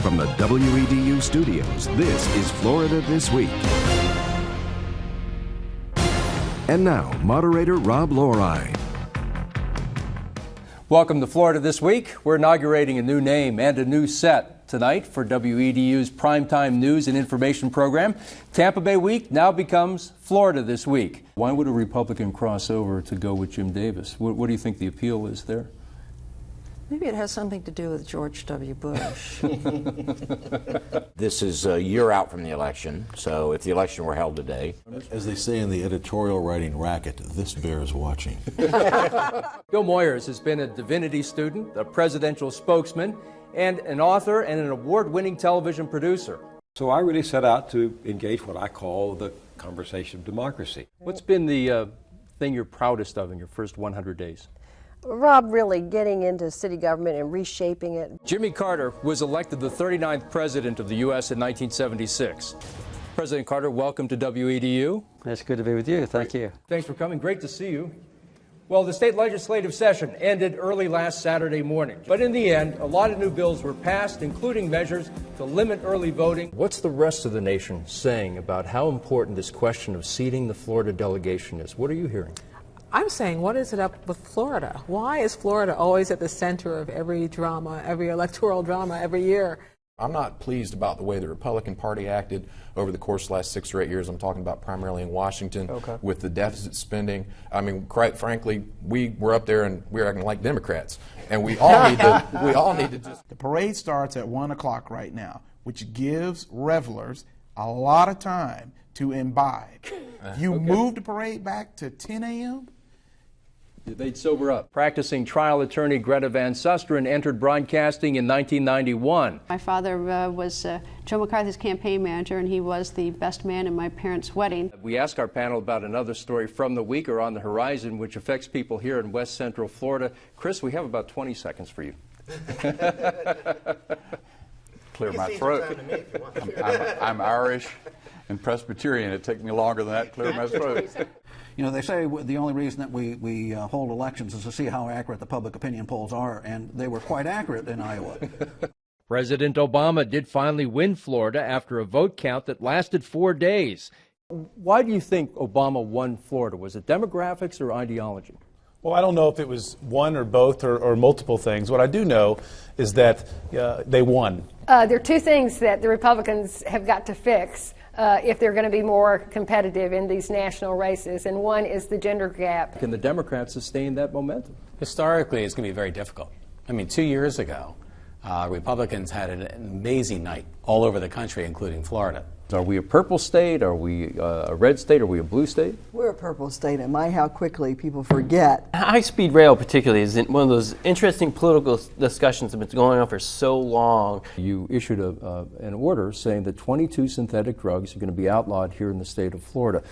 From the WEDU studios, this is Florida This Week. And now, moderator Rob Lorei. Welcome to Florida This Week. We're inaugurating a new name and a new set tonight for WEDU's primetime news and information program. Tampa Bay Week now becomes Florida This Week. Why would a Republican cross over to go with Jim Davis? What do you think the appeal is there? Maybe it has something to do with George W. Bush. This is a year out from the election, so if the election were held today. As they say in the editorial writing racket, this bears watching. Bill Moyers has been a divinity student, a presidential spokesman, and an author and an award-winning television producer. So I really set out to engage what I call the conversation of democracy. What's been the thing you're proudest of in your first 100 days? Rob, really getting into city government and reshaping it. Jimmy Carter was elected the 39th president of the U.S. in 1976. President Carter, welcome to WEDU. It's good to be with you. Thank you. Thanks for coming. Great to see you. Well, the state legislative session ended early last Saturday morning. But in the end, a lot of new bills were passed, including measures to limit early voting. What's the rest of the nation saying about how important this question of seating the Florida delegation is? What are you hearing? I'm saying, what is it up with Florida? Why is Florida always at the center of every drama, every electoral drama every year? I'm not pleased about the way the Republican Party acted over the course of the last 6 or 8 years. I'm talking about primarily in Washington with the deficit spending. I mean, quite frankly, we were up there and we were acting like Democrats. And we all need to just... The parade starts at 1 o'clock right now, which gives revelers a lot of time to imbibe. You move the parade back to 10 a.m., They'd sober up. Practicing trial attorney Greta Van Susteren entered broadcasting in 1991. My father was Joe McCarthy's campaign manager, and he was the best man in my parents' wedding. We ask our panel about another story from the week or on the horizon, which affects people here in West Central Florida. Chris, we have about 20 seconds for you. Clear my throat. I'm Irish and Presbyterian. It took me longer than that to clear my throat. You know, they say the only reason that we hold elections is to see how accurate the public opinion polls are, and they were quite accurate in Iowa. President Obama did finally win Florida after a vote count that lasted 4 days. Why do you think Obama won Florida? Was it demographics or ideology? Well, I don't know if it was one or both or multiple things. What I do know is that they won. There are two things that the Republicans have got to fix if they're going to be more competitive in these national races, and one is the gender gap. Can the Democrats sustain that momentum? Historically, it's going to be very difficult. I mean, 2 years ago, Republicans had an amazing night all over the country, including Florida. Are we a purple state? Are we a red state? Are we a blue state? We're a purple state, and my, how quickly people forget. High-speed rail particularly is one of those interesting political discussions that have been going on for so long. You issued an order saying that 22 synthetic drugs are going to be outlawed here in the state of Florida.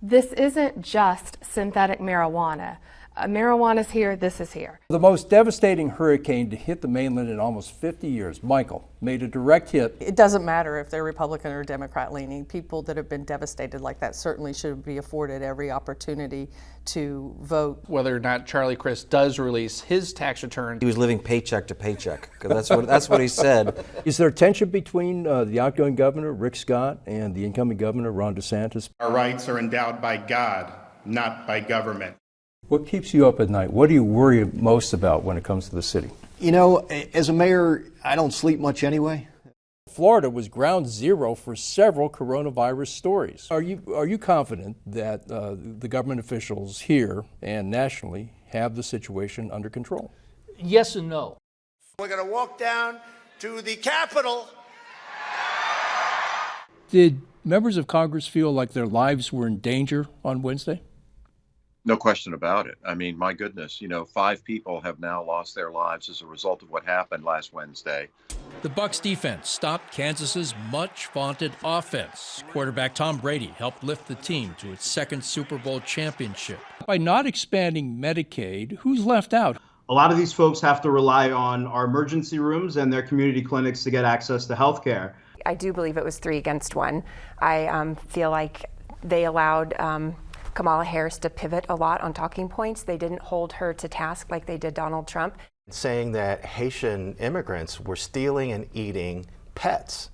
This isn't just synthetic marijuana. Marijuana's here, this is here. The most devastating hurricane to hit the mainland in almost 50 years, Michael, made a direct hit. It doesn't matter if they're Republican or Democrat leaning. People that have been devastated like that certainly should be afforded every opportunity to vote. Whether or not Charlie Crist does release his tax return. He was living paycheck to paycheck, because that's what he said. Is there tension between the outgoing governor, Rick Scott, and the incoming governor, Ron DeSantis? Our rights are endowed by God, not by government. What keeps you up at night? What do you worry most about when it comes to the city? You know, as a mayor, I don't sleep much anyway. Florida was ground zero for several coronavirus stories. Are you confident that the government officials here and nationally have the situation under control? Yes and no. We're going to walk down to the Capitol. Did members of Congress feel like their lives were in danger on Wednesday? No question about it. I mean, my goodness, 5 people have now lost their lives as a result of what happened last Wednesday. The Bucs defense stopped Kansas's much-vaunted offense. Quarterback Tom Brady helped lift the team to its second Super Bowl championship. By not expanding Medicaid, who's left out? A lot of these folks have to rely on our emergency rooms and their community clinics to get access to health care. I do believe it was 3 against 1. I feel like they allowed Kamala Harris to pivot a lot on talking points. They didn't hold her to task like they did Donald Trump. Saying that Haitian immigrants were stealing and eating pets.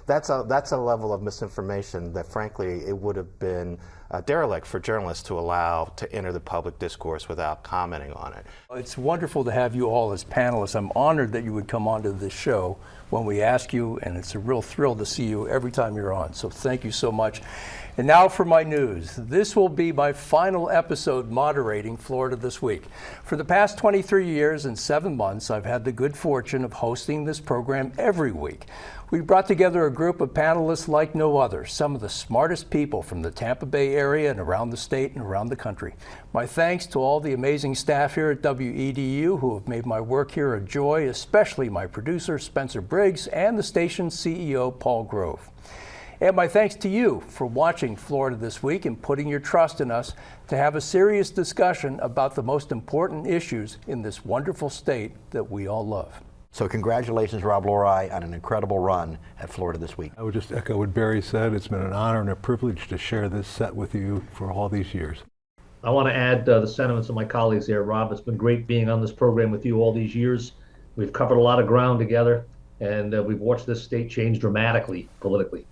That's a level of misinformation that, frankly, it would have been derelict for journalists to allow to enter the public discourse without commenting on it. It's wonderful to have you all as panelists. I'm honored that you would come onto this show when we ask you, and it's a real thrill to see you every time you're on. So thank you so much. And now for my news. This will be my final episode moderating Florida This Week. For the past 23 years and 7 months, I've had the good fortune of hosting this program every week. We brought together a group of panelists like no other, some of the smartest people from the Tampa Bay area and around the state and around the country. My thanks to all the amazing staff here at WEDU who have made my work here a joy, especially my producer, Spencer Briggs, and the station's CEO, Paul Grove. And my thanks to you for watching Florida This Week and putting your trust in us to have a serious discussion about the most important issues in this wonderful state that we all love. So congratulations, Rob Lorei, on an incredible run at Florida This Week. I would just echo what Barry said. It's been an honor and a privilege to share this set with you for all these years. I want to add the sentiments of my colleagues there, Rob. It's been great being on this program with you all these years. We've covered a lot of ground together, and we've watched this state change dramatically politically.